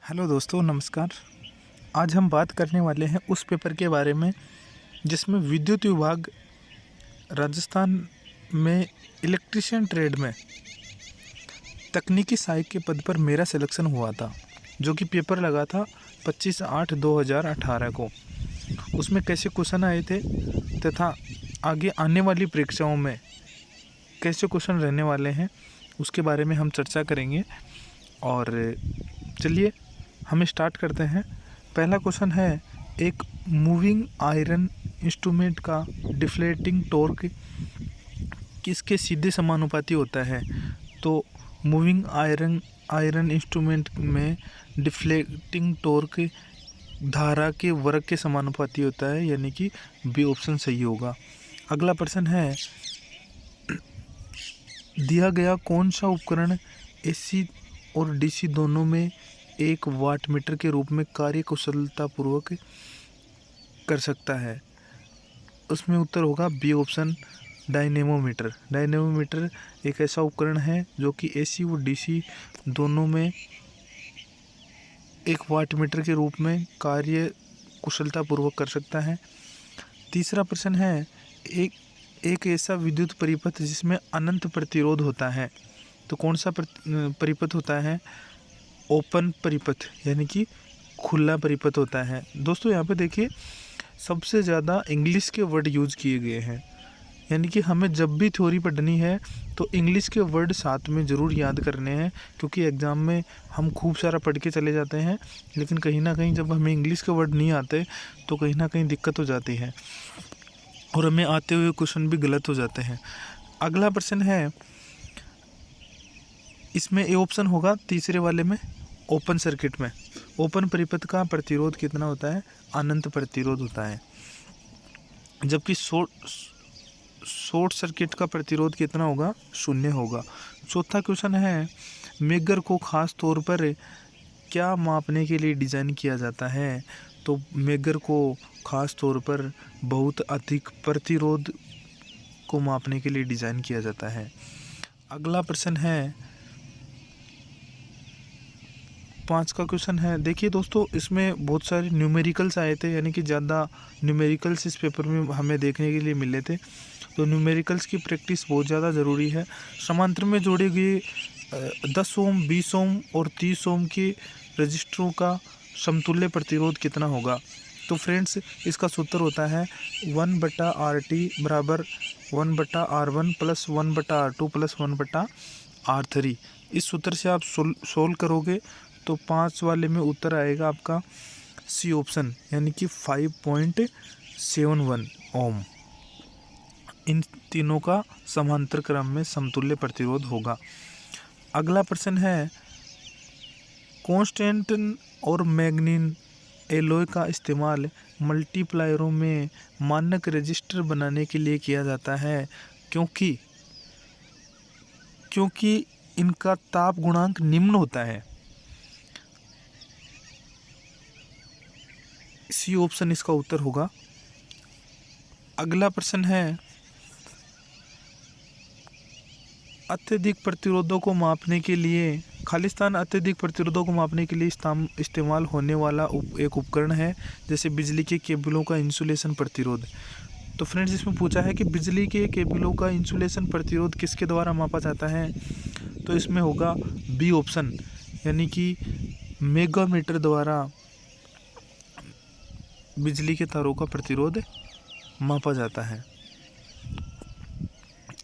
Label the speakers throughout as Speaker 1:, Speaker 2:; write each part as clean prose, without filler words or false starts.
Speaker 1: Hello दोस्तों, नमस्कार। आज हम बात करने वाले हैं उस पेपर के बारे में जिसमें विद्युत विभाग राजस्थान में इलेक्ट्रीशियन ट्रेड में तकनीकी सहायक के पद पर मेरा सिलेक्शन हुआ था, जो कि पेपर लगा था 25/8/2018 को। उसमें कैसे क्वेश्चन आए थे तथा आगे आने वाली परीक्षाओं में कैसे क्वेश्चन रहने वाले हैं उसके बारे में हम चर्चा करेंगे। और चलिए हम स्टार्ट करते हैं। पहला क्वेश्चन है, एक मूविंग आयरन इंस्ट्रूमेंट का डिफ्लेटिंग टॉर्क किसके सीधे समानुपाती होता है? तो मूविंग आयरन इंस्ट्रूमेंट में डिफ्लेटिंग टॉर्क धारा के वर्ग के समानुपाती होता है, यानी कि बी ऑप्शन सही होगा। अगला प्रश्न है, दिया गया कौन सा उपकरण एसी और डीसी दोनों में एक वाट मीटर के रूप में कार्य कुशलतापूर्वक कर सकता है? उसमें उत्तर होगा बी ऑप्शन डायनेमोमीटर। डायनेमोमीटर एक ऐसा उपकरण है जो कि एसी और डीसी दोनों में एक वाट मीटर के रूप में कार्य कुशलतापूर्वक कर सकता है। तीसरा प्रश्न है, एक ऐसा विद्युत परिपथ जिसमें अनंत प्रतिरोध होता है, तो कौन सा परिपथ होता है? ओपन परिपथ, यानी कि खुला परिपथ होता है। दोस्तों यहाँ पे देखिए, सबसे ज़्यादा इंग्लिश के वर्ड यूज़ किए गए हैं, यानी कि हमें जब भी थ्योरी पढ़नी है तो इंग्लिश के वर्ड साथ में ज़रूर याद करने हैं, क्योंकि एग्ज़ाम में हम खूब सारा पढ़ के चले जाते हैं, लेकिन कहीं ना कहीं जब हमें इंग्लिश के वर्ड नहीं आते तो कहीं ना कहीं दिक्कत हो जाती है और हमें आते हुए क्वेश्चन भी गलत हो जाते हैं। अगला प्रश्न है, इसमें ए ऑप्शन होगा तीसरे वाले में, ओपन सर्किट में ओपन परिपथ का प्रतिरोध कितना होता है? अनंत प्रतिरोध होता है। जबकि शॉर्ट सर्किट का प्रतिरोध कितना होगा? 0 होगा। चौथा क्वेश्चन है, मेगर को खास तौर पर क्या मापने के लिए डिज़ाइन किया जाता है? तो मेगर को खास तौर पर बहुत अधिक प्रतिरोध को मापने के लिए डिज़ाइन किया जाता है। अगला प्रश्न है, 5 का क्वेश्चन है। देखिए दोस्तों, इसमें बहुत सारे न्यूमेरिकल्स आए थे, यानी कि ज़्यादा न्यूमेरिकल्स इस पेपर में हमें देखने के लिए मिले थे, तो न्यूमेरिकल्स की प्रैक्टिस बहुत ज़्यादा ज़रूरी है। समांतर में जोड़ी गई 10 ओम, 20 ओम और 30 ओम के रजिस्टरों का समतुल्य प्रतिरोध कितना होगा? तो फ्रेंड्स, इसका सूत्र होता है 1/RT बराबर 1/R1 plus 1/R2 plus 1/R3। इस सूत्र से आप सोल्व करोगे तो 5 वाले में उत्तर आएगा आपका सी ऑप्शन, यानी कि 5.71 ओम। इन तीनों का समांतर क्रम में समतुल्य प्रतिरोध होगा। अगला प्रश्न है, कांस्टेंट और मैग्नीन एलॉय का इस्तेमाल मल्टीप्लायरों में मानक रजिस्टर बनाने के लिए किया जाता है, क्योंकि इनका ताप गुणांक निम्न होता है। सी ऑप्शन इसका उत्तर होगा। अगला प्रश्न है, अत्यधिक प्रतिरोधों को मापने के लिए खालिस्तान अत्यधिक प्रतिरोधों को मापने के लिए इस्तेमाल होने वाला एक उपकरण है, जैसे बिजली के केबलों का इंसुलेशन प्रतिरोध। तो फ्रेंड्स, इसमें पूछा है कि बिजली के केबलों का इंसुलेशन प्रतिरोध किसके द्वारा मापा जाता है? तो इसमें होगा बी ऑप्शन, यानी कि मेगामीटर द्वारा बिजली के तारों का प्रतिरोध मापा जाता है।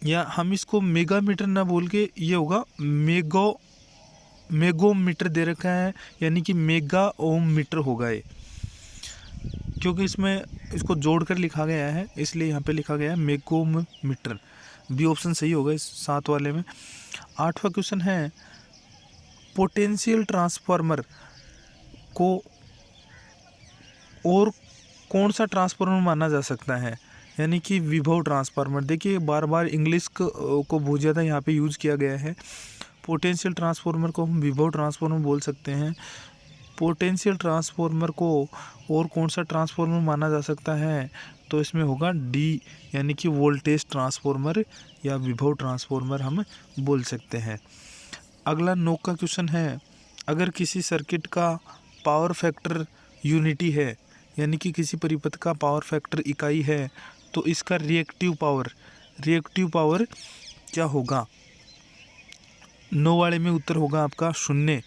Speaker 1: या हम इसको मेगामीटर ना बोल के ये होगा मेगोमीटर दे रखा है, यानी कि मेगा ओम मीटर होगा ये, क्योंकि इसमें इसको जोड़कर लिखा गया है, इसलिए यहाँ पे लिखा गया है मेगोमीटर। बी ऑप्शन सही होगा इस 7 वाले में। 8वां क्वेश्चन है, पोटेंशियल ट्रांसफार्मर को और कौन सा ट्रांसफार्मर माना जा सकता है? यानी कि विभव ट्रांसफार्मर। देखिए, बार बार इंग्लिश को बहुत ज़्यादा यहाँ पे यूज़ किया गया है। पोटेंशियल ट्रांसफार्मर को हम विभव ट्रांसफार्मर बोल सकते हैं। पोटेंशियल ट्रांसफार्मर को और कौन सा ट्रांसफार्मर माना जा सकता है? तो इसमें होगा डी, यानी कि वोल्टेज ट्रांसफार्मर या विभव ट्रांसफार्मर हम बोल सकते हैं। अगला 9 का क्वेश्चन है, अगर किसी सर्किट का पावर फैक्टर यूनिटी है, यानी कि किसी परिपथ का पावर फैक्टर इकाई है, तो इसका रिएक्टिव पावर क्या होगा? 9 वाले में उत्तर होगा आपका 0।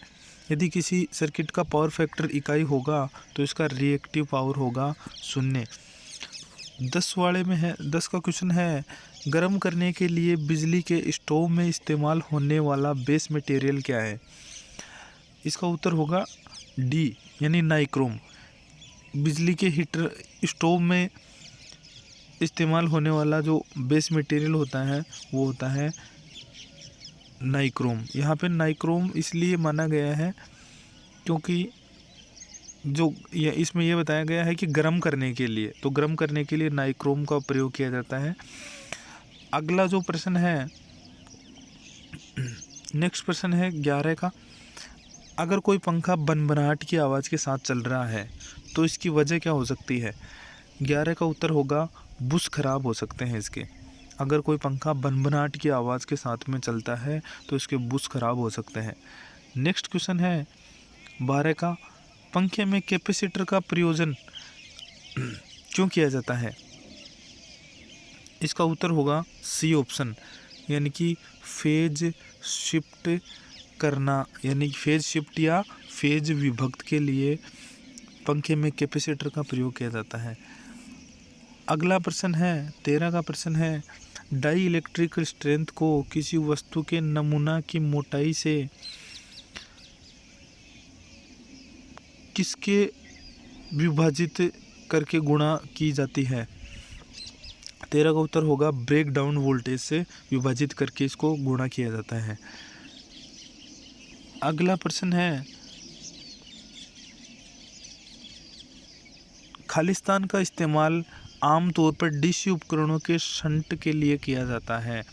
Speaker 1: यदि किसी सर्किट का पावर फैक्टर इकाई होगा तो इसका रिएक्टिव पावर होगा 0। 10 वाले में है, 10 का क्वेश्चन है, गर्म करने के लिए बिजली के स्टोव में इस्तेमाल होने वाला बेस मटेरियल क्या है? इसका उत्तर होगा डी, यानी नाइक्रोम। बिजली के हीटर स्टोव में इस्तेमाल होने वाला जो बेस मटेरियल होता है वो होता है नाइक्रोम। यहाँ पे नाइक्रोम इसलिए माना गया है क्योंकि जो इसमें यह बताया गया है कि गर्म करने के लिए, तो गर्म करने के लिए नाइक्रोम का प्रयोग किया जाता है। अगला जो प्रश्न है, नेक्स्ट प्रश्न है 11 का, अगर कोई पंखा बनबनाहट की आवाज़ के साथ चल रहा है तो इसकी वजह क्या हो सकती है? 11 का उत्तर होगा बुश खराब हो सकते हैं इसके। अगर कोई पंखा बनबनाहट की आवाज़ के साथ में चलता है तो इसके बुश खराब हो सकते हैं। नेक्स्ट क्वेश्चन है 12 का, पंखे में कैपेसिटर का प्रयोजन क्यों किया जाता है? इसका उत्तर होगा सी ऑप्शन, यानी कि फेज शिफ्ट करना, यानी फेज शिफ्ट या फेज विभक्त के लिए पंखे में कैपेसिटर का प्रयोग किया जाता है। अगला प्रश्न है 13 का प्रश्न है, डाई इलेक्ट्रिक स्ट्रेंथ को किसी वस्तु के नमूना की मोटाई से किसके विभाजित करके गुणा की जाती है? 13 का उत्तर होगा ब्रेक डाउन वोल्टेज से विभाजित करके इसको गुणा किया जाता है। अगला प्रश्न है, खालिस्तान का इस्तेमाल आमतौर पर डीसी उपकरणों के शंट के लिए किया जाता है,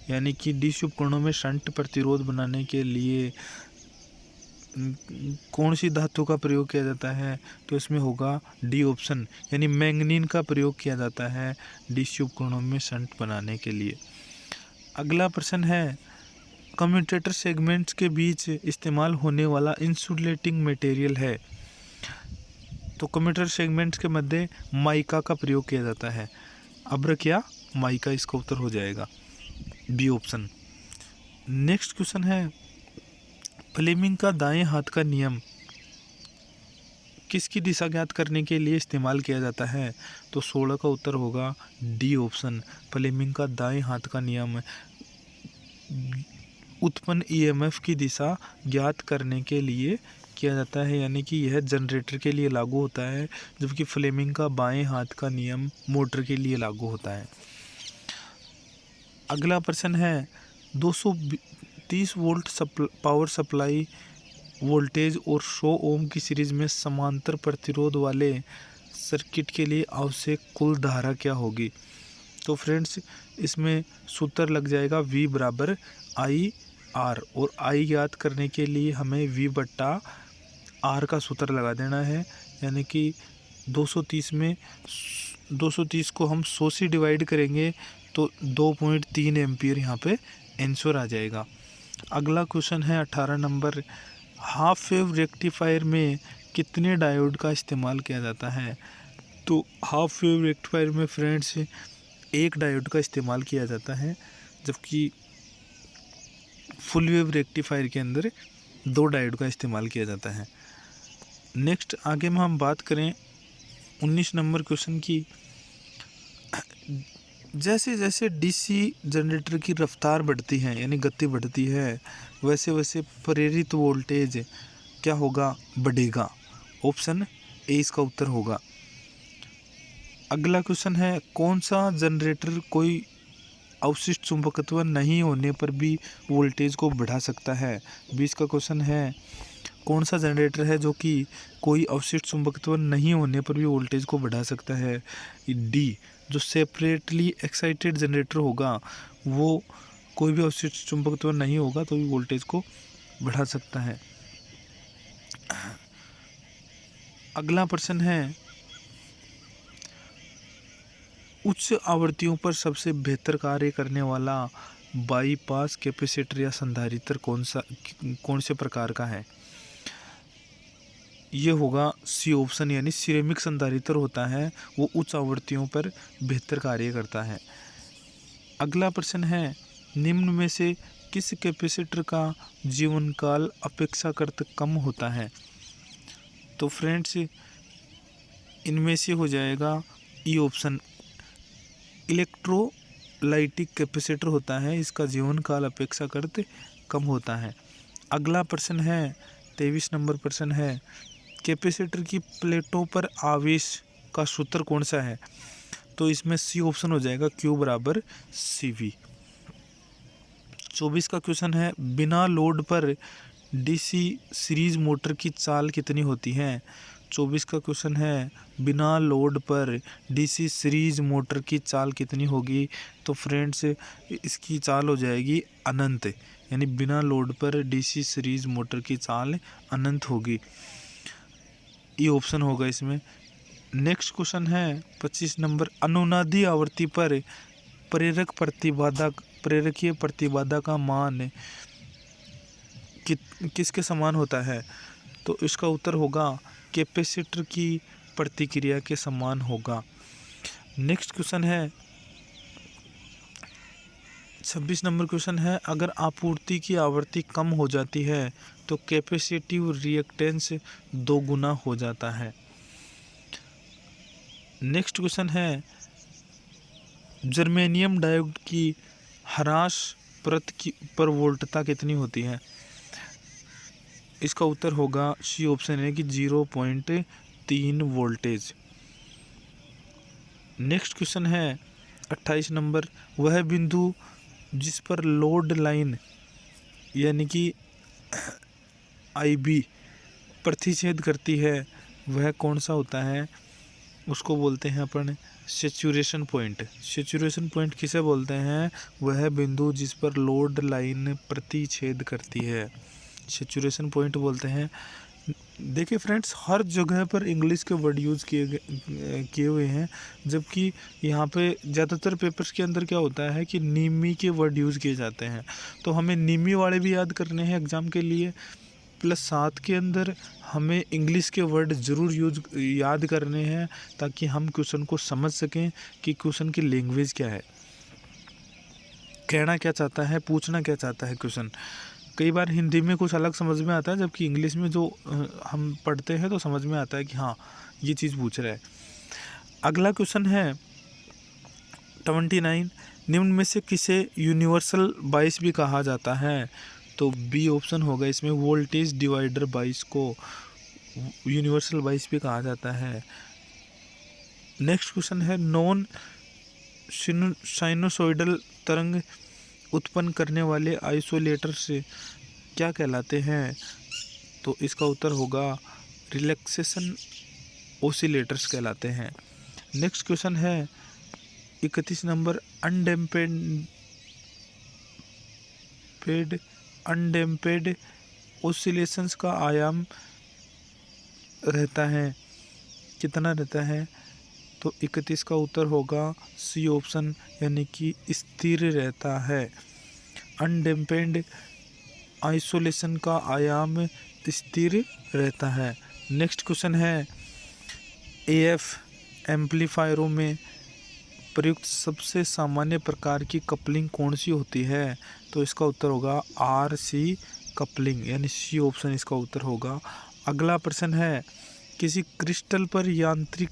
Speaker 1: यानी कि डीसी उपकरणों में शंट प्रतिरोध बनाने के लिए कौन सी धातु का प्रयोग किया जाता है? तो इसमें होगा डी ऑप्शन, यानी मैंगनीन का प्रयोग किया जाता है डीसी उपकरणों में शंट बनाने के लिए। अगला प्रश्न है, कम्यूटेटर सेगमेंट्स के बीच इस्तेमाल होने वाला इंसुलेटिंग मटेरियल है, तो कम्यूटेटर सेगमेंट्स के मध्य माइका का प्रयोग किया जाता है। अब्रक या माइका इसका उत्तर हो जाएगा बी ऑप्शन। नेक्स्ट क्वेश्चन है, फ्लेमिंग का दाएं हाथ का नियम किसकी दिशा ज्ञात करने के लिए इस्तेमाल किया जाता है? तो 16 का उत्तर होगा डी ऑप्शन, फ्लेमिंग का दाएं हाथ का नियम उत्पन्न ईएमएफ की दिशा ज्ञात करने के लिए किया जाता है, यानी कि यह जनरेटर के लिए लागू होता है, जबकि फ्लेमिंग का बाएं हाथ का नियम मोटर के लिए लागू होता है। अगला प्रश्न है, 230 वोल्ट पावर सप्लाई वोल्टेज और 100 ओम की सीरीज में समांतर प्रतिरोध वाले सर्किट के लिए आवश्यक कुल धारा क्या होगी? तो फ्रेंड्स इसमें सूत्र लग जाएगा V बराबर आई आर, और I ज्ञात करने के लिए हमें V बट्टा R का सूत्र लगा देना है, यानी कि 230 को हम 100 से डिवाइड करेंगे तो 2.3 एम्पियर यहाँ पे आंसर आ जाएगा। अगला क्वेश्चन है 18 नंबर, हाफ वेव रेक्टिफायर में कितने डायोड का इस्तेमाल किया जाता है? तो हाफ वेव रेक्टिफायर में फ्रेंड्स एक डायोड का इस्तेमाल किया जाता है, जबकि फुल वेव रेक्टिफायर के अंदर 2 डायोड का इस्तेमाल किया जाता है। नेक्स्ट आगे में हम बात करें 19 नंबर क्वेश्चन की, जैसे जैसे डीसी जनरेटर की रफ्तार बढ़ती है, यानी गति बढ़ती है, वैसे वैसे प्रेरित वोल्टेज क्या होगा? बढ़ेगा। ऑप्शन ए इसका उत्तर होगा। अगला क्वेश्चन है, कौन सा जनरेटर कोई अवशिष्ट चुंबकत्व नहीं होने पर भी वोल्टेज को बढ़ा सकता है? 20 का क्वेश्चन है, कौन सा जनरेटर है जो कि कोई अवशिष्ट चुंबकत्व नहीं होने पर भी वोल्टेज को बढ़ा सकता है? डी, जो सेपरेटली एक्साइटेड जनरेटर होगा वो कोई भी अवशिष्ट चुंबकत्व नहीं होगा तो भी वोल्टेज को बढ़ा सकता है। अगला प्रश्न है, उच्च आवृत्तियों पर सबसे बेहतर कार्य करने वाला बाईपास कैपेसिटर या संधारित्र कौन से प्रकार का है? ये होगा सी ऑप्शन, यानी सिरेमिक संधारित्र होता है वो उच्च आवृत्तियों पर बेहतर कार्य करता है। अगला प्रश्न है, निम्न में से किस कैपेसिटर का जीवन काल अपेक्षाकृत कम होता है? तो फ्रेंड्स इनमें से हो जाएगा ई ऑप्शन, इलेक्ट्रोलाइटिक कैपेसिटर होता है, इसका जीवन काल अपेक्षाकृत कम होता है। अगला प्रश्न है 23 नंबर प्रश्न है, कैपेसिटर की प्लेटों पर आवेश का सूत्र कौन सा है? तो इसमें सी ऑप्शन हो जाएगा, Q बराबर CV। 24 का क्वेश्चन है, बिना लोड पर DC सीरीज मोटर की चाल कितनी होती है? 24 का क्वेश्चन है, बिना लोड पर DC सीरीज मोटर की चाल कितनी होगी? तो फ्रेंड्स इसकी चाल हो जाएगी अनंत, यानी बिना लोड पर DC सीरीज मोटर की चाल अनंत होगी। ये ऑप्शन होगा इसमें। नेक्स्ट क्वेश्चन है 25 नंबर, अनुनादी आवृत्ति पर प्रेरकीय प्रतिबाधा का मान किसके समान होता है? तो इसका उत्तर होगा कैपेसिटर की प्रतिक्रिया के समान होगा। नेक्स्ट क्वेश्चन है 26 नंबर क्वेश्चन है, अगर आपूर्ति की आवृत्ति कम हो जाती है तो कैपेसिटिव रिएक्टेंस 2 गुना हो जाता है। नेक्स्ट क्वेश्चन है, जर्मेनियम डायोड की ह्रास परत की प्रवोल्टता कितनी होती है? इसका उत्तर होगा सी ऑप्शन है कि 0.3 वोल्टेज। नेक्स्ट क्वेश्चन है 28 नंबर, वह बिंदु जिस पर लोड लाइन यानी कि IB प्रतिच्छेद करती है वह कौन सा होता है? उसको बोलते हैं अपन सेचुरेशन पॉइंट। सेचुरेशन पॉइंट किसे बोलते हैं? वह बिंदु जिस पर लोड लाइन प्रतिच्छेद करती है, सेचुरेशन पॉइंट बोलते हैं। देखिए फ्रेंड्स, हर जगह पर इंग्लिश के वर्ड यूज़ किए हुए हैं, जबकि यहाँ पे ज़्यादातर पेपर्स के अंदर क्या होता है कि निमी के वर्ड यूज़ किए जाते हैं। तो हमें निमी वाले भी याद करने हैं एग्ज़ाम के लिए, प्लस साथ के अंदर हमें इंग्लिश के वर्ड ज़रूर याद करने हैं ताकि हम क्वेश्चन को समझ सकें कि क्वेश्चन की लैंग्वेज क्या है, कहना क्या चाहता है, पूछना क्या चाहता है क्वेश्चन। कई बार हिंदी में कुछ अलग समझ में आता है, जबकि इंग्लिश में जो हम पढ़ते हैं तो समझ में आता है कि हाँ ये चीज़ पूछ रहा है। अगला क्वेश्चन है 29, निम्न में से किसे यूनिवर्सल बाइस भी कहा जाता है? तो बी ऑप्शन होगा इसमें, वोल्टेज डिवाइडर बाइस को यूनिवर्सल बाइस भी कहा जाता है। नेक्स्ट क्वेश्चन है, नॉन साइनोसॉइडल तरंग उत्पन्न करने वाले आइसोलेटर से क्या कहलाते हैं? तो इसका उत्तर होगा रिलैक्सेशन ओसिलेटर्स कहलाते हैं। नेक्स्ट क्वेश्चन है 31 नंबर, अनडैम्पेड ओसिलेशंस का आयाम रहता है, कितना रहता है? तो 31 का उत्तर होगा सी ऑप्शन, यानी कि स्थिर रहता है। अनडैम्पेड आइसोलेशन का आयाम स्थिर रहता है। नेक्स्ट क्वेश्चन है, AF एम्पलीफायरों में प्रयुक्त सबसे सामान्य प्रकार की कपलिंग कौन सी होती है? तो इसका उत्तर होगा RC कपलिंग, यानी सी ऑप्शन इसका उत्तर होगा। अगला प्रश्न है, किसी क्रिस्टल पर यांत्रिक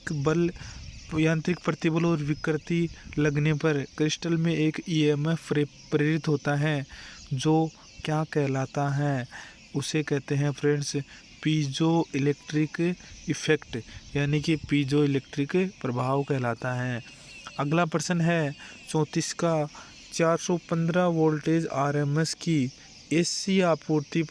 Speaker 1: प्रतिबल और विकृति लगने पर क्रिस्टल में एक EMF प्रेरित होता है जो क्या कहलाता है? उसे कहते हैं फ्रेंड्स पीजो इलेक्ट्रिक इफेक्ट, यानी कि पीजो इलेक्ट्रिक प्रभाव कहलाता है। अगला प्रश्न है 34 का, 415 वोल्टेज RMS की AC आपूर्ति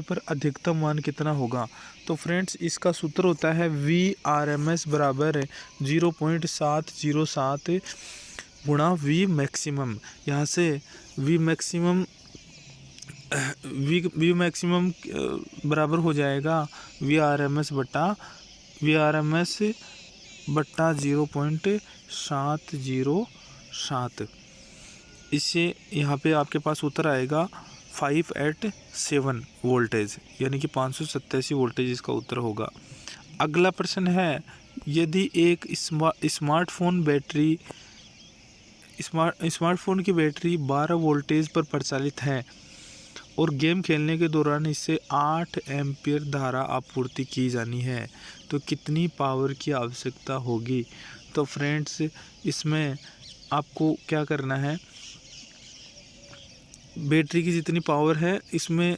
Speaker 1: पर अधिकतम मान कितना होगा? तो फ्रेंड्स इसका सूत्र होता है VRMS बराबर 0.707 गुणा V मैक्सिमम। यहाँ से V मैक्सिमम बराबर हो जाएगा VRMS बट्टा 0.707। इससे यहाँ पे आपके पास उत्तर आएगा 587 वोल्टेज, यानी कि 587 वोल्टेज इसका उत्तर होगा। अगला प्रश्न है, यदि एक स्मार्टफोन की बैटरी 12 वोल्टेज पर प्रचालित है और गेम खेलने के दौरान इससे 8 एम्पीयर धारा आपूर्ति की जानी है, तो कितनी पावर की आवश्यकता होगी। तो फ्रेंड्स, इसमें आपको क्या करना है, बैटरी की जितनी पावर है इसमें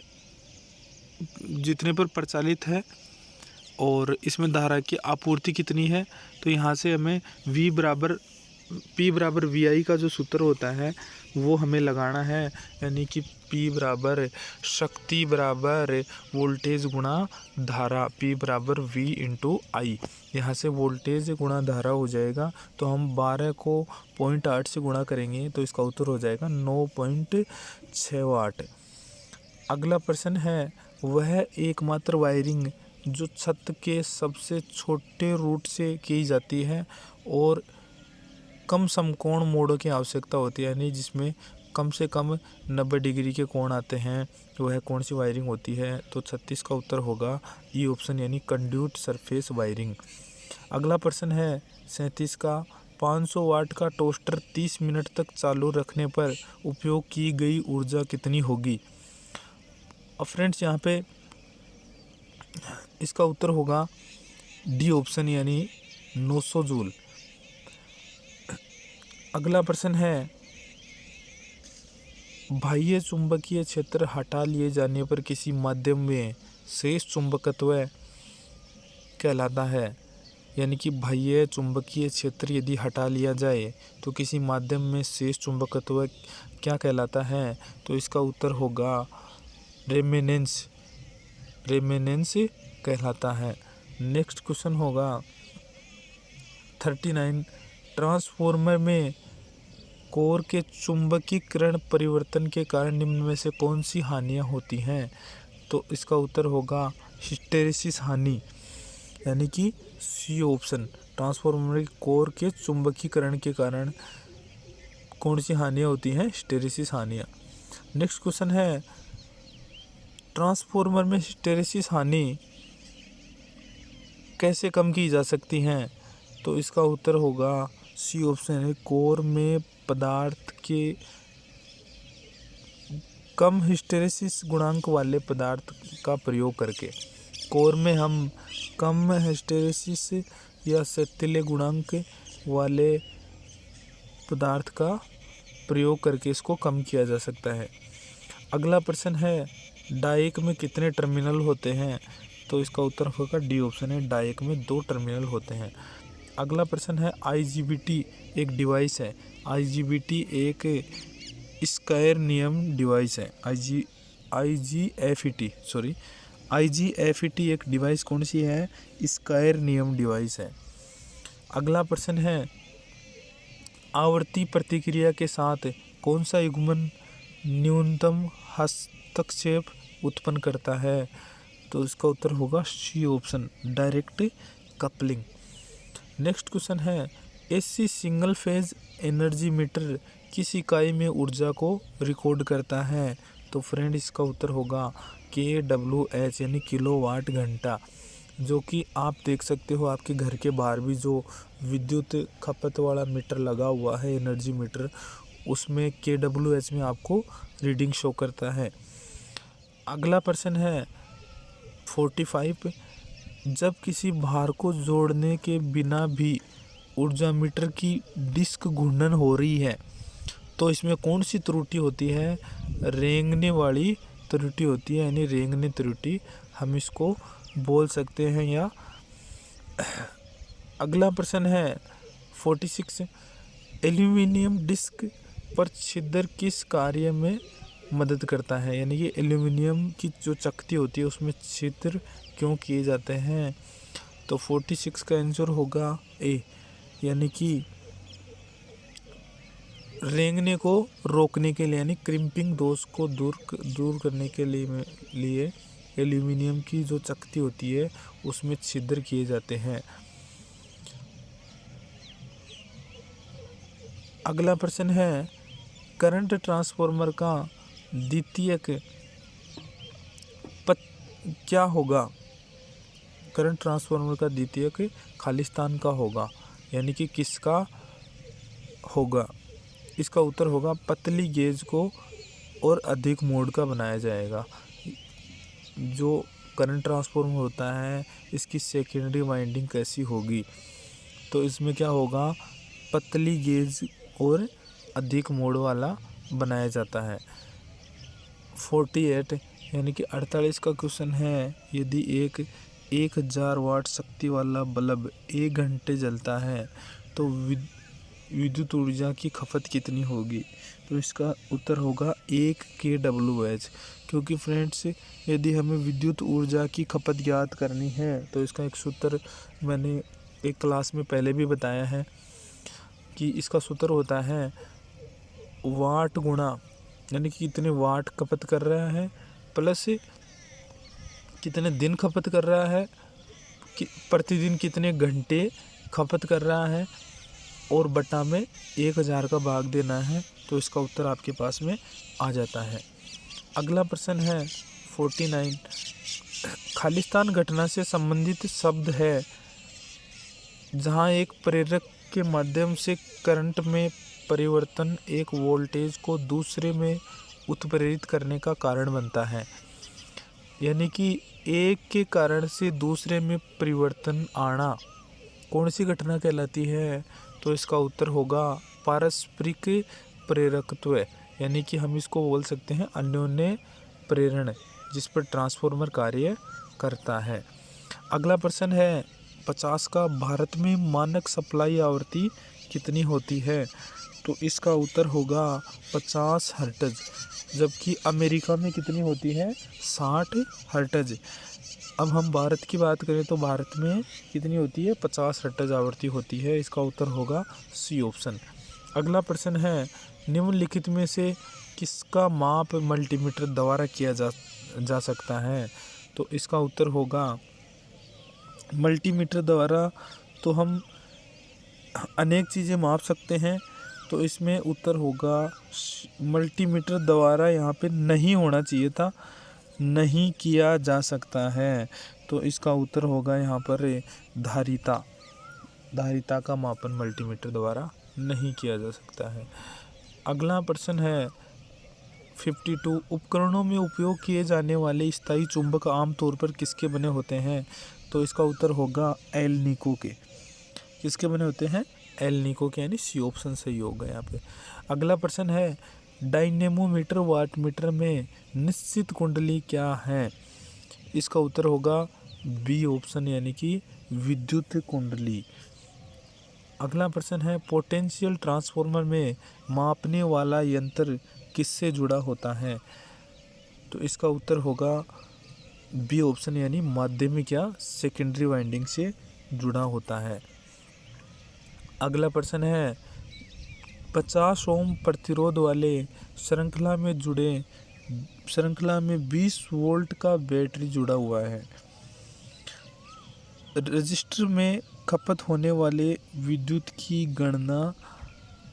Speaker 1: जितने पर प्रचालित है और इसमें धारा की आपूर्ति कितनी है, तो यहाँ से हमें P बराबर VI का जो सूत्र होता है वो हमें लगाना है, यानी कि P बराबर शक्ति बराबर वोल्टेज गुणा धारा, P बराबर V इंटू I। यहाँ से वोल्टेज गुणा धारा हो जाएगा, तो हम 12 को 0.8 से गुणा करेंगे तो इसका उत्तर हो जाएगा 9.68। अगला प्रश्न है, वह एकमात्र वायरिंग जो छत के सबसे छोटे रूट से की जाती है और कम समकोण मोड़ों की आवश्यकता होती है, यानी जिसमें कम से कम 90 डिग्री के कोण आते हैं, वह कौन सी वायरिंग होती है। तो 36 का उत्तर होगा ई ऑप्शन, यानी कंड्यूट सरफेस वायरिंग। अगला प्रश्न है 37 का, 500 वाट का टोस्टर 30 मिनट तक चालू रखने पर उपयोग की गई ऊर्जा कितनी होगी। अब फ्रेंड्स, यहाँ पे इसका उत्तर होगा डी ऑप्शन, यानी 900 जूल। अगला प्रश्न है, बाह्य चुंबकीय क्षेत्र हटा लिए जाने पर किसी माध्यम में शेष चुंबकत्व कहलाता है, यानी कि बाह्य चुंबकीय क्षेत्र यदि हटा लिया जाए तो किसी माध्यम में शेष चुंबकत्व क्या कहलाता है। तो इसका उत्तर होगा रेमेनेंस कहलाता है। नेक्स्ट क्वेश्चन होगा 39, ट्रांसफॉर्मर में कोर के चुंबकीकरण परिवर्तन के कारण निम्न में से कौन सी हानियां होती हैं। तो इसका उत्तर होगा हिस्टेरिसिस हानि, यानी कि सी ऑप्शन, ट्रांसफॉर्मर के कोर के चुंबकीकरण के कारण कौन सी हानियां होती हैं, हिस्टेरिसिस हानियां। नेक्स्ट क्वेश्चन है, ट्रांसफॉर्मर में हिस्टेरिसिस हानि कैसे कम की जा सकती हैं। तो इसका उत्तर होगा सी ऑप्शन है, कोर में पदार्थ के कम हिस्टेरिसिस गुणांक वाले पदार्थ का प्रयोग करके। कोर में हम कम हिस्टेरिसिस या सैथिल्य गुणांक वाले पदार्थ का प्रयोग करके इसको कम किया जा सकता है। अगला प्रश्न है, डायक में कितने टर्मिनल होते हैं। तो इसका उत्तर होगा डी ऑप्शन है, डायक में 2 टर्मिनल होते हैं। अगला प्रश्न है, IGBT एक डिवाइस है। IGBT एक स्क्वायर नियम डिवाइस है। IGFET एक डिवाइस कौन सी है, स्क्वायर नियम डिवाइस है। अगला प्रश्न है, आवर्ती प्रतिक्रिया के साथ कौन सा युग्मन न्यूनतम हस्तक्षेप उत्पन्न करता है। तो इसका उत्तर होगा C option, direct coupling. Next question है, AC single phase energy meter किस इकाई में ऊर्जा को रिकॉर्ड करता है। तो फ्रेंड, इसका उत्तर होगा kWh, यानी किलोवाट घंटा, जो कि आप देख सकते हो आपके घर के बाहर भी जो विद्युत खपत वाला मीटर लगा हुआ है, एनर्जी मीटर, उसमें kWh में आपको रीडिंग शो करता है। अगला प्रश्न है 45, जब किसी भार को जोड़ने के बिना भी ऊर्जा मीटर की डिस्क घूर्णन हो रही है, तो इसमें कौन सी त्रुटि होती है, रेंगने वाली त्रुटि होती है, यानी रेंगने त्रुटि हम इसको बोल सकते हैं। या अगला प्रश्न है 46, एल्यूमिनियम डिस्क पर छिद्र किस कार्य में मदद करता है, यानी कि एल्यूमिनियम की जो चकती होती है उसमें छिद्र क्यों किए जाते हैं। तो 46 का आंसर होगा ए, यानी कि रेंगने को रोकने के लिए, यानी क्रिम्पिंग दोष को दूर करने के लिए एल्यूमिनियम की जो चकती होती है उसमें छिद्र किए जाते हैं। अगला प्रश्न है, करंट ट्रांसफार्मर का द्वितीयक क्या होगा? करंट ट्रांसफार्मर का द्वितीयक खालिस्तान का होगा, यानी कि किसका होगा? इसका उत्तर होगा पतली गेज को और अधिक मोड का बनाया जाएगा। जो करंट ट्रांसफार्मर होता है इसकी सेकेंडरी वाइंडिंग कैसी होगी? तो इसमें क्या होगा? पतली गेज और अधिक मोड वाला बनाया जाता है। 48 यानी कि 48 का क्वेश्चन है, यदि एक 1000 वाट शक्ति वाला बल्ब 1 घंटे जलता है तो विद्युत ऊर्जा की खपत कितनी होगी? तो इसका उत्तर होगा 1 kWh। क्योंकि फ्रेंड्स, यदि हमें विद्युत ऊर्जा की खपत ज्ञात करनी है तो इसका एक सूत्र मैंने एक क्लास में पहले भी बताया है कि इसका सूत्र होता है वाट गुणा, यानी कि कितने वाट खपत कर रहा है प्लस कितने दिन खपत कर रहा है, कि प्रतिदिन कितने घंटे खपत कर रहा है, और बटा में 1000 का भाग देना है। तो इसका उत्तर आपके पास में आ जाता है। अगला प्रश्न है 49। खालिस्तान घटना से संबंधित शब्द है जहां एक प्रेरक के माध्यम से करंट में परिवर्तन एक वोल्टेज को दूसरे में उत्प्रेरित करने का कारण बनता है। यानी कि एक के कारण से दूसरे में परिवर्तन आना कौन सी घटना कहलाती है? तो इसका उत्तर होगा पारस्परिक प्रेरकत्व, यानी कि हम इसको बोल सकते हैं अन्योन्य प्रेरण, जिस पर ट्रांसफार्मर कार्य करता है। अगला प्रश्न है 50 का, भारत में मानक सप्लाई आवृत्ति कितनी होती है? तो इसका उत्तर होगा 50 हर्ट्ज, जबकि अमेरिका में कितनी होती है? 60 हर्ट्ज। अब हम भारत की बात करें तो भारत में कितनी होती है? 50 हर्ट्ज आवृत्ति होती है। इसका उत्तर होगा सी ऑप्शन। अगला प्रश्न है निम्नलिखित में से किसका माप मल्टीमीटर द्वारा किया जा सकता है? तो इसका उत्तर होगा मल्टीमीटर द्वारा तो हम अनेक चीज़ें माप सकते हैं। तो इसमें उत्तर होगा मल्टीमीटर द्वारा यहाँ पे नहीं होना चाहिए था, नहीं किया जा सकता है। तो इसका उत्तर होगा यहाँ पर धारिता का मापन मल्टीमीटर द्वारा नहीं किया जा सकता है। अगला प्रश्न है 52। उपकरणों में उपयोग किए जाने वाले स्थायी चुंबक आमतौर पर किसके बने होते हैं? तो इसका उत्तर होगा एल्निको के। किसके बने होते हैं? एल्निको के, यानी सी ऑप्शन सही होगा यहाँ पे। अगला प्रश्न है डायनेमोमीटर वाटमीटर में निश्चित कुंडली क्या है? इसका उत्तर होगा बी ऑप्शन, यानी कि विद्युत कुंडली। अगला प्रश्न है पोटेंशियल ट्रांसफार्मर में मापने वाला यंत्र किससे जुड़ा होता है? तो इसका उत्तर होगा बी ऑप्शन, यानी माध्यमिक या सेकेंडरी वाइंडिंग से जुड़ा होता है। अगला प्रश्न है 50 ओम प्रतिरोध वाले श्रृंखला में 20 वोल्ट का बैटरी जुड़ा हुआ है। रजिस्टर में खपत होने वाले विद्युत की गणना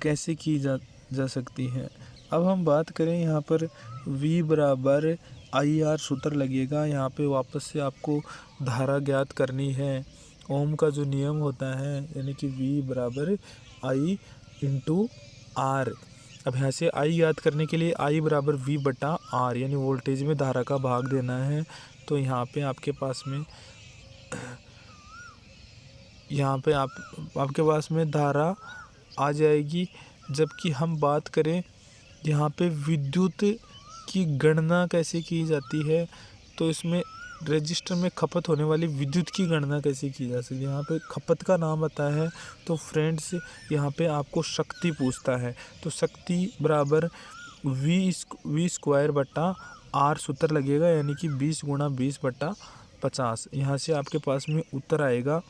Speaker 1: कैसे की जा सकती है? अब हम बात करें यहाँ पर V बराबर IR सूत्र लगेगा। यहाँ पे वापस से आपको धारा ज्ञात करनी है। ओम का जो नियम होता है, यानी कि V बराबर I इंटू R। अब यहाँ से I याद करने के लिए I बराबर V बटा R, यानी वोल्टेज में धारा का भाग देना है। तो यहाँ पे आपके पास में धारा आ जाएगी। जबकि हम बात करें यहाँ पे विद्युत की गणना कैसे की जाती है, तो इसमें रजिस्टर में खपत होने वाली विद्युत की गणना कैसे की जा सकती है? यहाँ पे खपत का नाम आता है तो फ्रेंड्स यहाँ पे आपको शक्ति पूछता है। तो शक्ति बराबर V स्क्वायर बटा R सूत्र लगेगा, यानी कि 20 गुणा 20 बटा 50। यहाँ से आपके पास में उत्तर आएगा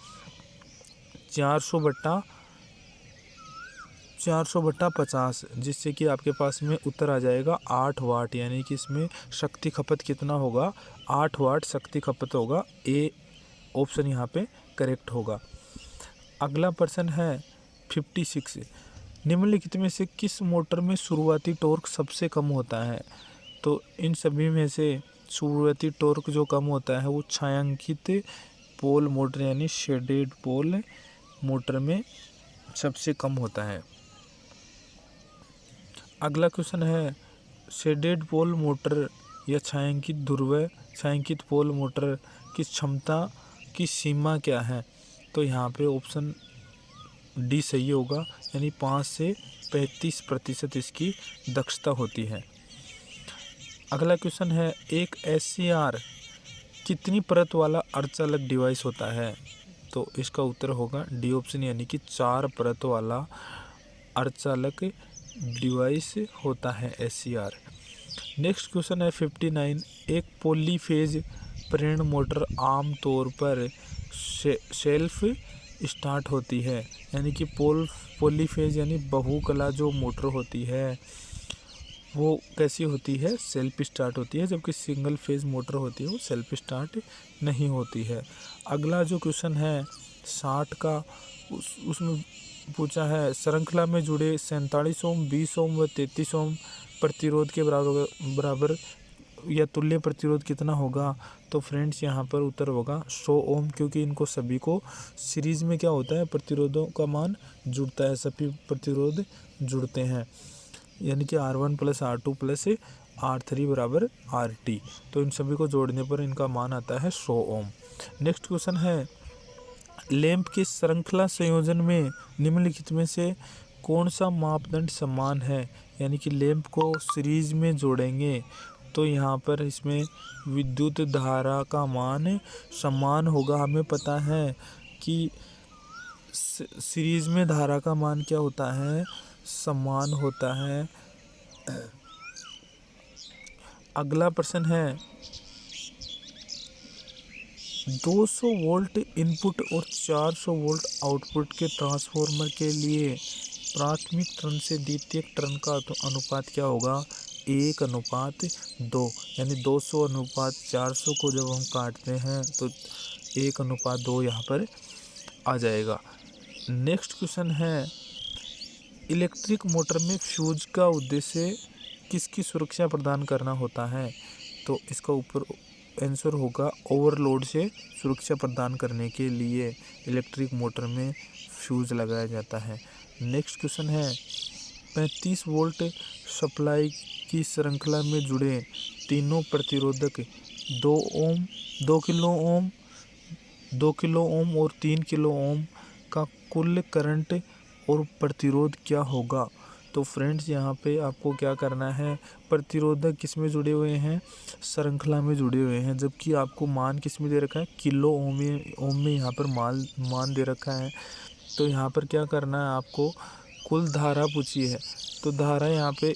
Speaker 1: 400 बटा 50, जिससे कि आपके पास में उत्तर आ जाएगा 8 वाट, यानी कि इसमें शक्ति खपत कितना होगा? 8 वाट शक्ति खपत होगा। ए ऑप्शन यहाँ पे करेक्ट होगा। अगला प्रश्न है 56। निम्नलिखित में से किस मोटर में शुरुआती टॉर्क सबसे कम होता है? तो इन सभी में से शुरुआती टॉर्क जो कम होता है वो छायांकित पोल मोटर यानी शेडेड पोल मोटर में सबसे कम होता है। अगला क्वेश्चन है शेडेड पोल मोटर या छायांकित पोल मोटर की क्षमता की सीमा क्या है? तो यहाँ पे ऑप्शन डी सही होगा, यानी 5 से 35% इसकी दक्षता होती है। अगला क्वेश्चन है एक SCR कितनी परत वाला अर्धचालक डिवाइस होता है? तो इसका उत्तर होगा डी ऑप्शन, यानी कि 4 परत वाला अर्धचालक डिवाइस होता है SCR। नेक्स्ट क्वेश्चन है 59 एक पॉलीफेज प्रेरण मोटर आम तौर पर सेल्फ स्टार्ट होती है, यानी कि पॉलीफेज यानी बहुकला जो मोटर होती है वो कैसी होती है? सेल्फ स्टार्ट होती है, जबकि सिंगल फेज मोटर होती है वो सेल्फ स्टार्ट नहीं होती है। अगला जो क्वेश्चन है 60 का उसमें पूछा है श्रृंखला में जुड़े 47 ओम 20 ओम व 33 ओम प्रतिरोध के बराबर या तुल्य प्रतिरोध कितना होगा? तो फ्रेंड्स यहाँ पर उत्तर होगा 100 ओम, क्योंकि इनको सभी को सीरीज में क्या होता है प्रतिरोधों का मान जुड़ता है, सभी प्रतिरोध जुड़ते हैं, यानी कि R1 + R2 + R3 = RT। तो इन सभी को जोड़ने पर इनका मान आता है 100 ओम। नेक्स्ट क्वेश्चन है लैंप के श्रृंखला संयोजन में निम्नलिखित में से कौन सा मापदंड समान है? यानी कि लैंप को सीरीज में जोड़ेंगे तो यहाँ पर इसमें विद्युत धारा का मान समान होगा। हमें पता है कि सीरीज में धारा का मान क्या होता है? समान होता है। अगला प्रश्न है 200 वोल्ट इनपुट और 400 वोल्ट आउटपुट के ट्रांसफार्मर के लिए प्राथमिक टर्न से द्वितीयक टर्न का अनुपात क्या होगा? 1:2, यानी 200:400 को जब हम काटते हैं तो 1:2 यहाँ पर आ जाएगा। नेक्स्ट क्वेश्चन है इलेक्ट्रिक मोटर में फ्यूज का उद्देश्य किसकी सुरक्षा प्रदान करना होता है? तो इसका ऊपर आंसर होगा ओवरलोड से सुरक्षा प्रदान करने के लिए इलेक्ट्रिक मोटर में फ्यूज लगाया जाता है। नेक्स्ट क्वेश्चन है 35 वोल्ट सप्लाई की श्रृंखला में जुड़े तीनों प्रतिरोधक 2 किलो ओम और 3 किलो ओम का कुल करंट और प्रतिरोध क्या होगा? तो फ्रेंड्स यहाँ पे आपको क्या करना है, प्रतिरोधक किस में जुड़े हुए हैं? श्रृंखला में जुड़े हुए हैं, जबकि आपको मान किस में दे रखा है? किलो ओम में यहाँ पर मान दे रखा है। तो यहाँ पर क्या करना है आपको? कुल धारा पूछी है, तो धारा यहाँ पे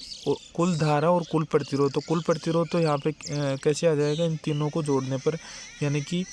Speaker 1: कुल धारा और कुल प्रतिरोध, तो कुल प्रतिरोध तो यहाँ पे कैसे आ जाएगा? इन तीनों को जोड़ने पर, यानी कि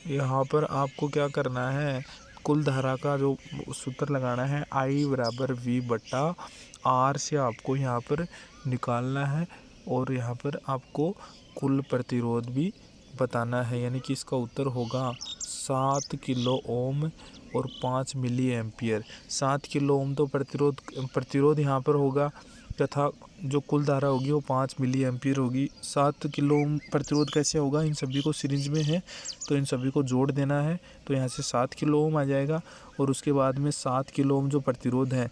Speaker 1: यहाँ पर आपको क्या करना है? कुल धारा का जो सूत्र लगाना है I = V/R से आपको यहाँ पर निकालना है, और यहाँ पर आपको कुल प्रतिरोध भी बताना है, यानी कि इसका उत्तर होगा 7 किलो ओम और 5 मिली एम्पियर। 7 किलो ओम तो प्रतिरोध यहाँ पर होगा, तथा जो कुल धारा होगी वो 5 मिली एम्पियर होगी। 7 किलो ओम प्रतिरोध कैसे होगा? इन सभी को सीरीज में है तो इन सभी को जोड़ देना है, तो यहाँ से 7 किलो ओम आ जाएगा, और उसके बाद में 7 किलो ओम जो प्रतिरोध है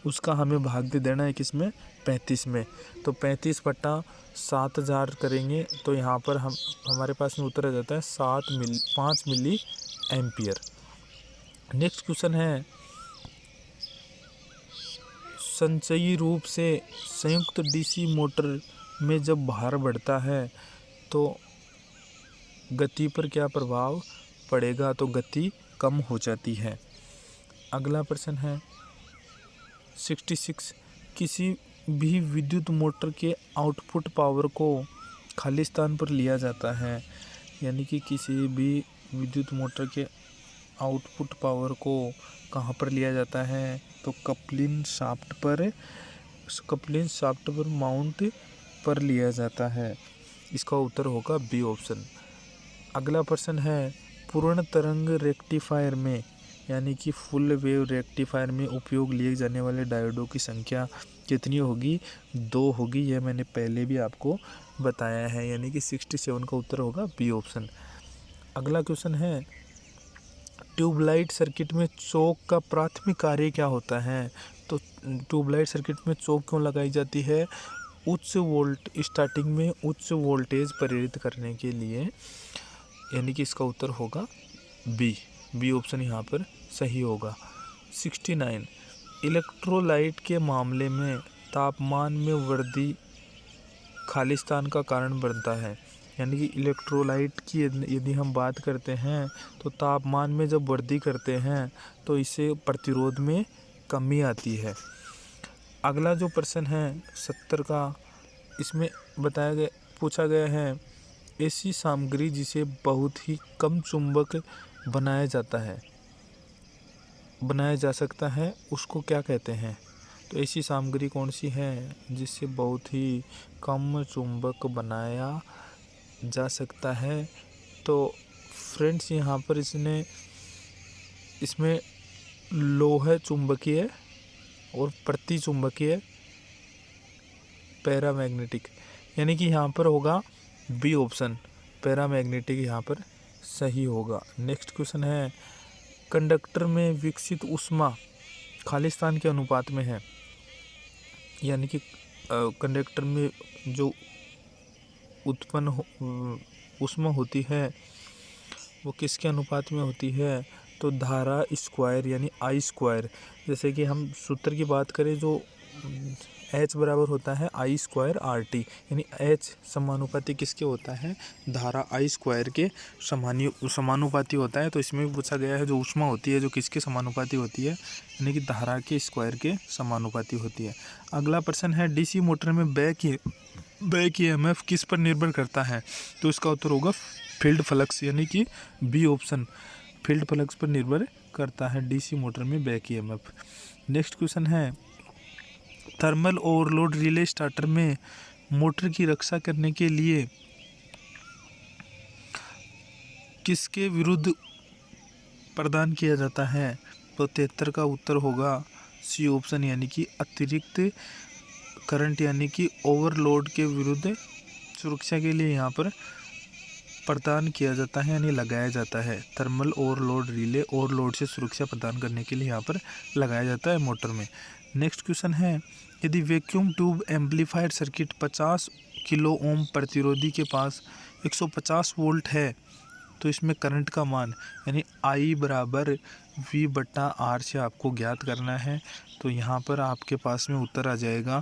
Speaker 1: उसका हमें भाग दे देना है किसमें? 35 में। तो 35/7000 करेंगे तो यहाँ पर हमारे पास में उत्तर आ जाता है 5 मिली एम्पियर। नेक्स्ट क्वेश्चन है संचयी रूप से संयुक्त डीसी मोटर में जब भार बढ़ता है तो गति पर क्या प्रभाव पड़ेगा? तो गति कम हो जाती है। अगला प्रश्न है 66 किसी भी विद्युत मोटर के आउटपुट पावर को खाली स्थान पर लिया जाता है, यानी कि किसी भी विद्युत मोटर के आउटपुट पावर को कहाँ पर लिया जाता है? तो कपलिंग शाफ्ट पर माउंट पर लिया जाता है। इसका उत्तर होगा बी ऑप्शन। अगला प्रश्न है पूर्ण तरंग रेक्टिफायर में यानी कि फुल वेव रेक्टिफायर में उपयोग लिए जाने वाले डायोडों की संख्या कितनी होगी? 2 होगी। यह मैंने पहले भी आपको बताया है, यानी कि 67 का उत्तर होगा बी ऑप्शन। अगला क्वेश्चन है, ट्यूबलाइट सर्किट में चौक का प्राथमिक कार्य क्या होता है? तो ट्यूबलाइट सर्किट में चौक क्यों लगाई जाती है? स्टार्टिंग में उच्च वोल्टेज प्रेरित करने के लिए, यानी कि इसका उत्तर होगा बी ऑप्शन यहाँ पर सही होगा। 69, इलेक्ट्रोलाइट के मामले में तापमान में वृद्धि खालिस्तान का कारण बनता है। यानी कि इलेक्ट्रोलाइट की यदि हम बात करते हैं तो तापमान में जब वृद्धि करते हैं तो इससे प्रतिरोध में कमी आती है। अगला जो प्रश्न है 70 का, इसमें पूछा गया है, ऐसी सामग्री जिसे बहुत ही कम चुंबक बनाया जा सकता है उसको क्या कहते हैं? तो ऐसी सामग्री कौन सी है जिससे बहुत ही कम चुंबक बनाया जा सकता है? तो फ्रेंड्स यहाँ पर इसमें लोह चुंबकीय और प्रति चुंबकीय पैरामैग्नेटिक, यानी कि यहाँ पर होगा बी ऑप्शन, पैरामैग्नेटिक यहाँ पर सही होगा। नेक्स्ट क्वेश्चन है, कंडक्टर में विकसित ऊष्मा खालिस्तान के अनुपात में है। यानी कि कंडक्टर में जो उत्पन्न ऊष्मा होती है वो किसके अनुपात में होती है? तो धारा स्क्वायर यानी आई स्क्वायर। जैसे कि हम सूत्र की बात करें, जो H बराबर होता है आई स्क्वायर RT, यानी H समानुपाती किसके होता है? धारा आई स्क्वायर के समानुपाती होता है। तो इसमें भी पूछा गया है जो ऊष्मा होती है जो किसके समानुपाती होती है? यानी कि धारा के स्क्वायर के समानुपाती होती है। अगला प्रश्न है, डीसी मोटर में बैक ईएमएफ किस पर निर्भर करता है? तो इसका उत्तर होगा फील्ड फ्लक्स, यानी कि बी ऑप्शन, फील्ड फ्लक्स पर निर्भर करता है डीसी मोटर में बैक ईएमएफ। नेक्स्ट क्वेश्चन है, थर्मल ओवरलोड रिले स्टार्टर में मोटर की रक्षा करने के लिए किसके विरुद्ध प्रदान किया जाता है? तो 73 का उत्तर होगा सी ऑप्शन, यानी कि अतिरिक्त करंट यानी कि ओवरलोड के विरुद्ध सुरक्षा के लिए यहाँ पर प्रदान किया जाता है, यानी लगाया जाता है। थर्मल ओवरलोड रिले ओवरलोड से सुरक्षा प्रदान करने के लिए यहाँ पर लगाया जाता है मोटर में। नेक्स्ट क्वेश्चन है, यदि vacuum tube amplifier circuit 50 kilo ohm प्रतिरोधी के पास 150 वोल्ट है तो इसमें करंट का मान यानी I बराबर V/R से आपको ज्ञात करना है। तो यहाँ पर आपके पास में उत्तर आ जाएगा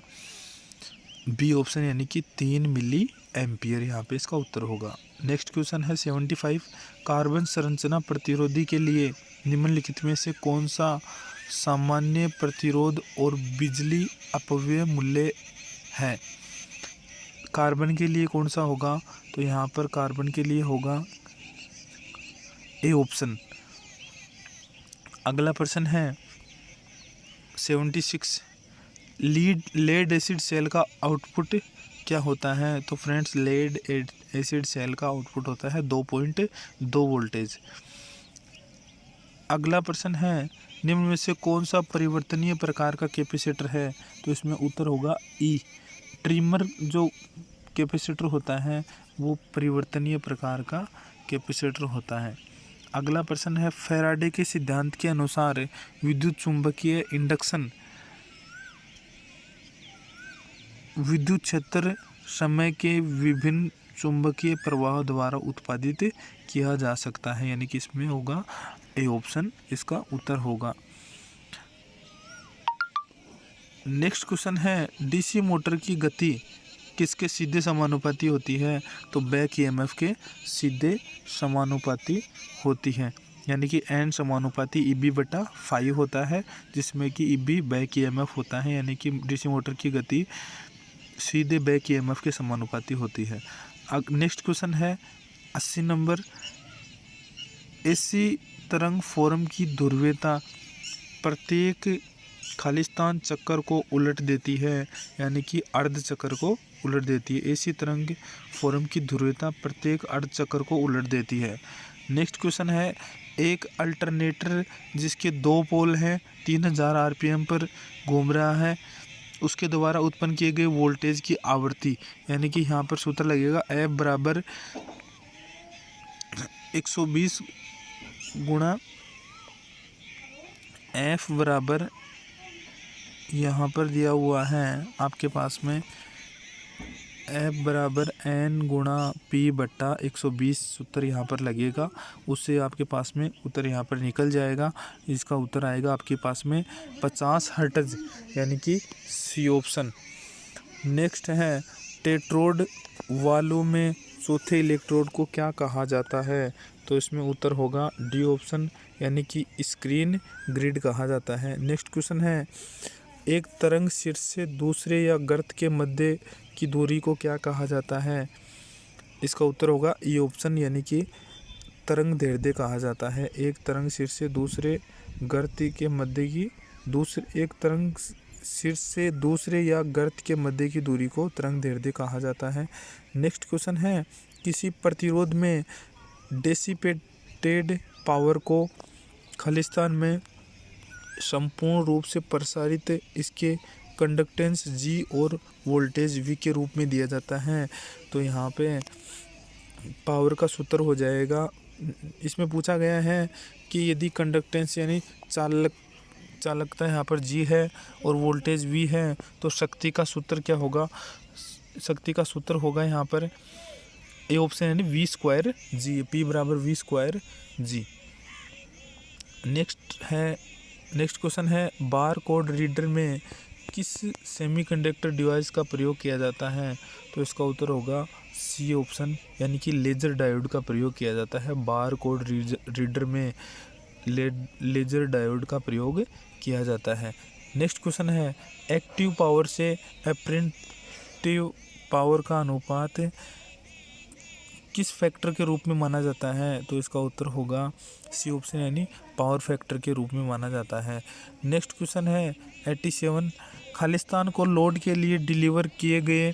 Speaker 1: बी ऑप्शन, यानी कि 3 मिली एम्पियर यहाँ पे इसका उत्तर होगा। नेक्स्ट क्वेश्चन है 75, कार्बन संरचना प्रतिरोधी के लिए निम्नलिखित में से कौन सा सामान्य प्रतिरोध और बिजली अपव्यय मूल्य है? कार्बन के लिए कौन सा होगा? तो यहाँ पर कार्बन के लिए होगा ए ऑप्शन। अगला प्रश्न है 76, लेड एसिड सेल का आउटपुट क्या होता है? तो फ्रेंड्स लेड एसिड सेल का आउटपुट होता है 2.2 वोल्टेज। अगला प्रश्न है, निम्न में से कौन सा परिवर्तनीय प्रकार का कैपेसिटर है? तो इसमें उत्तर होगा ई। ट्रिमर जो कैपेसिटर होता है वो परिवर्तनीय प्रकार का कैपेसिटर होता है। अगला प्रश्न है, फैराडे के सिद्धांत के अनुसार विद्युत चुंबकीय इंडक्शन विद्युत क्षेत्र समय के विभिन्न चुंबकीय प्रवाह द्वारा उत्पादित किया जा सकता है, यानी कि इसमें होगा ए ऑप्शन इसका उत्तर होगा। नेक्स्ट क्वेश्चन है, डीसी मोटर की गति किसके सीधे समानुपाती होती है? तो बैक ईएमएफ के सीधे समानुपाती होती है, यानी कि एन समानुपाती EB/5 होता है, जिसमें कि EB बैक ईएमएफ होता है, यानी कि डीसी मोटर की गति सीधे बैक ईएमएफ के समानुपाती होती है। नेक्स्ट क्वेश्चन है 80 नंबर, एसी तरंग फॉर्म की ध्रुवीयता प्रत्येक खालिस्तान चक्कर को उलट देती है, यानी कि अर्ध चक्कर को उलट देती है। एसी तरंग फॉर्म की ध्रुवीयता प्रत्येक अर्ध चक्कर को उलट देती है। नेक्स्ट क्वेश्चन है, एक अल्टरनेटर जिसके 2 पोल हैं, 3000 आरपीएम पर घूम रहा है, उसके द्वारा उत्पन्न किए गए वोल्टेज की आवृत्ति, यानी कि यहाँ पर सूत्र लगेगा F बराबर 120 गुणा F बराबर, यहाँ पर दिया हुआ है आपके पास में F बराबर N गुणा P बट्टा 120 सूत्र यहाँ पर लगेगा। उससे आपके पास में उत्तर यहाँ पर निकल जाएगा। इसका उत्तर आएगा आपके पास में 50 हर्ट्ज, यानी कि सी ऑप्शन। नेक्स्ट है टेट्रोड वालों में चौथे इलेक्ट्रोड को क्या कहा जाता है? तो इसमें उत्तर होगा डी ऑप्शन, यानी कि स्क्रीन ग्रिड कहा जाता है। नेक्स्ट क्वेश्चन है एक तरंग शीर्ष से दूसरे या गर्त के मध्य की दूरी को क्या कहा जाता है? इसका उत्तर होगा ई ऑप्शन, यानी कि तरंग दैर्ध्य कहा जाता है। एक तरंग शीर्ष से दूसरे गर्त के मध्य की एक तरंग शीर्ष से दूसरे या गर्त के मध्य की दूरी को तरंग दैर्ध्य कहा जाता है। नेक्स्ट क्वेश्चन है किसी प्रतिरोध में डेसिपेटेड पावर को खालिस्तान में संपूर्ण रूप से प्रसारित इसके कंडक्टेंस G और वोल्टेज V के रूप में दिया जाता है। तो यहाँ पे पावर का सूत्र हो जाएगा, इसमें पूछा गया है कि यदि कंडक्टेंस यानी चालकता यहाँ पर G है और वोल्टेज V है तो शक्ति का सूत्र क्या होगा? शक्ति का सूत्र होगा यहाँ पर ए ऑप्शन, यानी V स्क्वायर G, P बराबर V square G। Next question है बार कोड रीडर में किस सेमीकंडक्टर डिवाइस का प्रयोग किया जाता है? तो इसका उत्तर होगा सी ऑप्शन, यानी कि लेजर डायोड का प्रयोग किया जाता है। बार कोड रीडर में लेजर डायोड का प्रयोग किया जाता है। नेक्स्ट क्वेश्चन है एक्टिव पावर से अप्रेंटिव पावर का अनुपात किस फैक्टर के रूप में माना जाता है? तो इसका उत्तर होगा सी ऑप्शन, यानी पावर फैक्टर के रूप में माना जाता है। नेक्स्ट क्वेश्चन है 87 खालिस्तान को लोड के लिए डिलीवर किए गए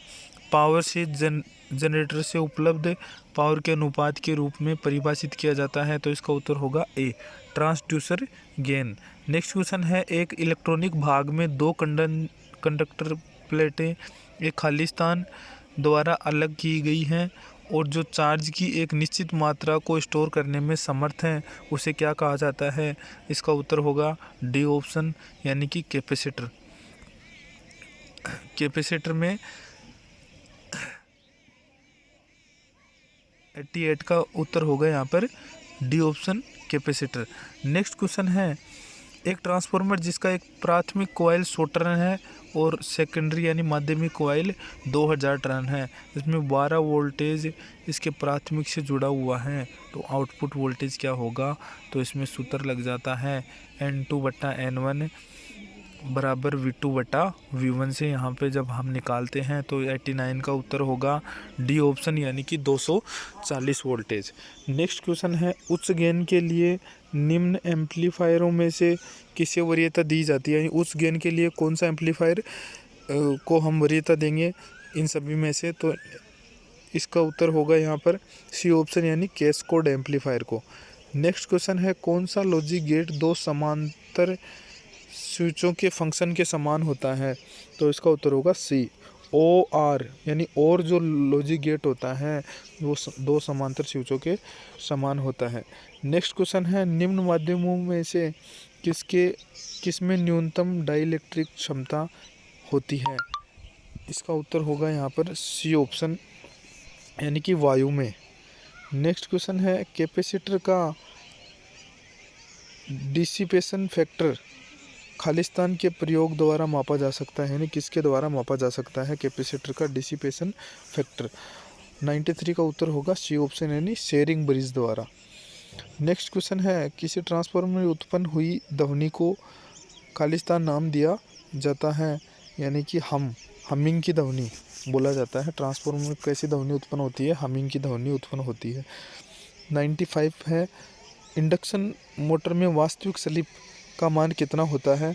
Speaker 1: पावर से जनरेटर से उपलब्ध पावर के अनुपात के रूप में परिभाषित किया जाता है। तो इसका उत्तर होगा ए ट्रांसड्यूसर गेन। नेक्स्ट क्वेश्चन है एक इलेक्ट्रॉनिक भाग में 2 कंडक्टर प्लेटें एक खालिस्तान द्वारा अलग की गई हैं और जो चार्ज की एक निश्चित मात्रा को स्टोर करने में समर्थ हैं, उसे क्या कहा जाता है? इसका उत्तर होगा डी ऑप्शन, यानी कि कैपेसिटर। कैपेसिटर में 88 का उत्तर होगा यहाँ पर D option capacitor. Next question है एक ट्रांसफार्मर जिसका एक प्राथमिक कॉइल 100 टर्न है और सेकेंडरी यानी माध्यमिक कॉइल 2000 टर्न है, इसमें 12 वोल्टेज इसके प्राथमिक से जुड़ा हुआ है, तो आउटपुट वोल्टेज क्या होगा? तो इसमें सूत्र लग जाता है N2/N1 बराबर V2/V1 से यहाँ पे जब हम निकालते हैं तो 89 का उत्तर होगा डी ऑप्शन, यानी कि 240 वोल्टेज। नेक्स्ट क्वेश्चन है उच्च गेन के लिए निम्न एम्पलीफायरों में से किसे वरीयता दी जाती है? यानी उच्च गेन के लिए कौन सा एम्पलीफायर को हम वरीयता देंगे इन सभी में से? तो इसका उत्तर होगा यहाँ पर सी ऑप्शन, यानी कैस्केड एम्पलीफायर को। नेक्स्ट क्वेश्चन है कौन सा लॉजिक गेट 2 समांतर स्विचों के फंक्शन के समान होता है? तो इसका उत्तर होगा सी OR, यानी और जो लॉजिक गेट होता है वो 2 समांतर स्विचों के समान होता है। नेक्स्ट क्वेश्चन है निम्न माध्यमों में से किसमें न्यूनतम डाइलेक्ट्रिक क्षमता होती है? इसका उत्तर होगा यहाँ पर सी ऑप्शन, यानी कि वायु में। नेक्स्ट क्वेश्चन है कैपेसिटर का डिसिपेशन फैक्टर खालिस्तान के प्रयोग द्वारा मापा जा सकता है, यानी किसके द्वारा मापा जा सकता है कैपेसिटर का डिसिपेशन फैक्टर? 93 का उत्तर होगा सी ऑप्शन, यानी शेरिंग ब्रिज द्वारा। नेक्स्ट क्वेश्चन है किसी ट्रांसफार्मर में उत्पन्न हुई ध्वनि को खालिस्तान नाम दिया जाता है, यानी कि हमिंग की ध्वनि बोला जाता है। ट्रांसफार्मर में कैसी ध्वनि उत्पन्न होती है? हमिंग की ध्वनि उत्पन्न होती है। 95 है इंडक्शन मोटर में वास्तविक स्लिप का मान कितना होता है?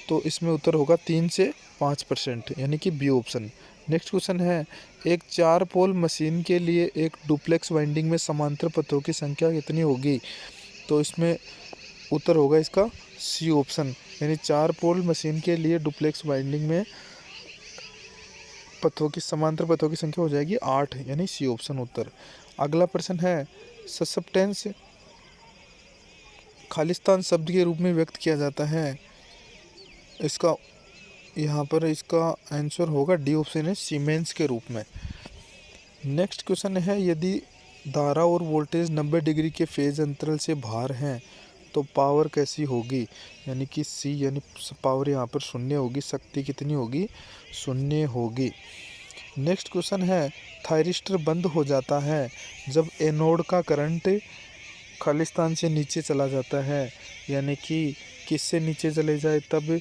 Speaker 1: तो इसमें उत्तर होगा 3 से 5%, यानी कि बी ऑप्शन। नेक्स्ट क्वेश्चन है एक 4 पोल मशीन के लिए एक डुप्लेक्स वाइंडिंग में समांतर पथों की संख्या कितनी होगी? तो इसमें उत्तर होगा इसका सी ऑप्शन, यानी 4 पोल मशीन के लिए डुप्लेक्स वाइंडिंग में पथों की समांतर पथों की संख्या हो जाएगी 8, यानी सी ऑप्शन उत्तर। अगला प्रश्न है, सस्पेंटेंस खालिस्तान शब्द के रूप में व्यक्त किया जाता है। इसका यहाँ पर इसका आंसर होगा डी ऑप्शन है, सीमेंस के रूप में। नेक्स्ट क्वेश्चन है, यदि धारा और वोल्टेज 90 डिग्री के फेज अंतराल से बाहर हैं तो पावर कैसी होगी, यानी कि सी, यानी पावर यहाँ पर शून्य होगी। शक्ति कितनी होगी, शून्य होगी। नेक्स्ट क्वेश्चन है, थायरिस्टर बंद हो जाता है जब एनोड का करंट खालिस्तान से नीचे चला जाता है, यानी कि किससे नीचे चले जाए तब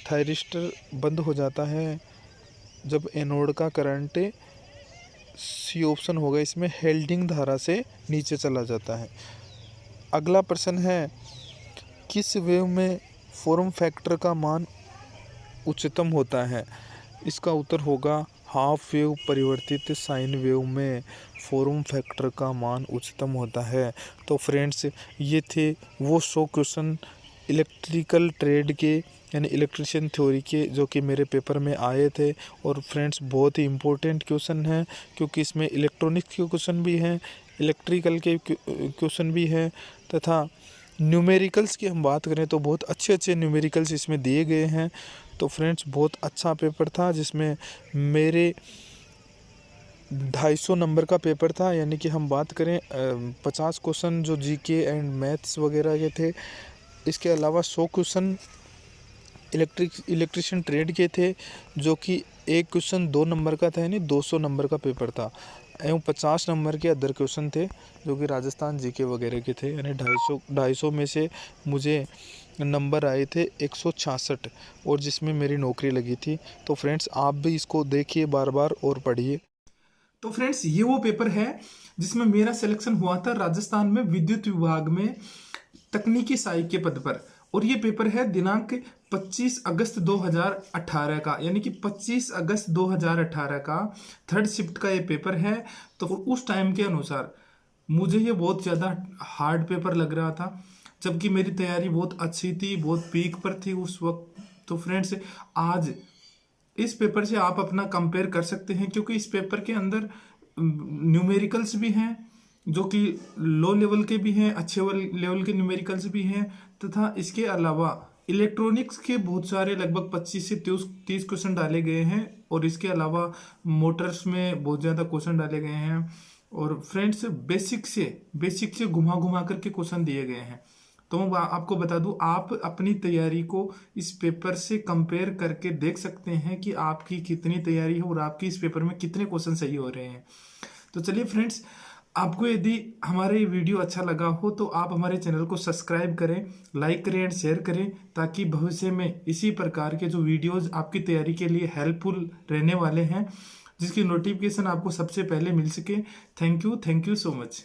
Speaker 1: थायरिस्टर बंद हो जाता है, जब एनोड का करंट, सी ऑप्शन होगा इसमें, हेल्डिंग धारा से नीचे चला जाता है। अगला प्रश्न है, किस वेव में फॉर्म फैक्टर का मान उच्चतम होता है। इसका उत्तर होगा हाफ वेव परिवर्तित साइन वेव में फॉर्म फैक्टर का मान उच्चतम होता है। तो फ्रेंड्स, ये थे वो 100 क्वेश्चन इलेक्ट्रिकल ट्रेड के, यानी इलेक्ट्रिशियन थ्योरी के, जो कि मेरे पेपर में आए थे। और फ्रेंड्स, बहुत ही इम्पोर्टेंट क्वेश्चन हैं, क्योंकि इसमें इलेक्ट्रॉनिक्स के क्वेश्चन भी हैं, इलेक्ट्रिकल के क्वेश्चन भी हैं, तथा न्यूमेरिकल्स की हम बात करें तो बहुत अच्छे अच्छे न्यूमेरिकल्स इसमें दिए गए हैं। तो फ्रेंड्स, बहुत अच्छा पेपर था, जिसमें मेरे 250 नंबर का पेपर था, यानी कि हम बात करें 50 क्वेश्चन जो जीके एंड मैथ्स वगैरह के थे। इसके अलावा 100 क्वेश्चन इलेक्ट्रिशियन ट्रेड के थे, जो कि एक क्वेश्चन 2 नंबर का था, यानी 200 नंबर का पेपर था। एवं 50 नंबर के अदर क्वेश्चन थे, जो कि राजस्थान जीके वगैरह के थे, यानी 250 में से मुझे नंबर आए थे 166, और जिसमें मेरी नौकरी लगी थी। तो फ्रेंड्स, आप भी इसको देखिए बार बार और पढ़िए।
Speaker 2: तो फ्रेंड्स, ये वो पेपर है जिसमें मेरा सिलेक्शन हुआ था राजस्थान में विद्युत विभाग में तकनीकी सहायक के पद पर। और ये पेपर है दिनांक 25 अगस्त 2018 का, यानी कि 25 अगस्त 2018 का 3rd शिफ्ट का ये पेपर है। तो उस टाइम के अनुसार मुझे ये बहुत ज़्यादा हार्ड पेपर लग रहा था, जबकि मेरी तैयारी बहुत अच्छी थी, बहुत पीक पर थी उस वक्त। तो फ्रेंड्स, आज इस पेपर से आप अपना कंपेयर कर सकते हैं, क्योंकि इस पेपर के अंदर न्यूमेरिकल्स भी हैं, जो कि लो लेवल के भी हैं, अच्छे लेवल के न्यूमेरिकल्स भी हैं, तथा इसके अलावा इलेक्ट्रॉनिक्स के बहुत सारे लगभग 25 से 30 क्वेश्चन डाले गए हैं। और इसके अलावा मोटर्स में बहुत ज़्यादा क्वेश्चन डाले गए हैं। और फ्रेंड्स, बेसिक से घुमा घुमा करके क्वेश्चन दिए गए हैं। तो मैं आपको बता दूं, आप अपनी तैयारी को इस पेपर से कंपेयर करके देख सकते हैं कि आपकी कितनी तैयारी है और आपकी इस पेपर में कितने क्वेश्चन सही हो रहे हैं। तो चलिए फ्रेंड्स, आपको यदि हमारा ये वीडियो अच्छा लगा हो तो आप हमारे चैनल को सब्सक्राइब करें, लाइक करें एंड शेयर करें, ताकि भविष्य में इसी प्रकार के जो वीडियोज आपकी तैयारी के लिए हेल्पफुल रहने वाले हैं, जिसकी नोटिफिकेशन आपको सबसे पहले मिल सके। Thank you so much.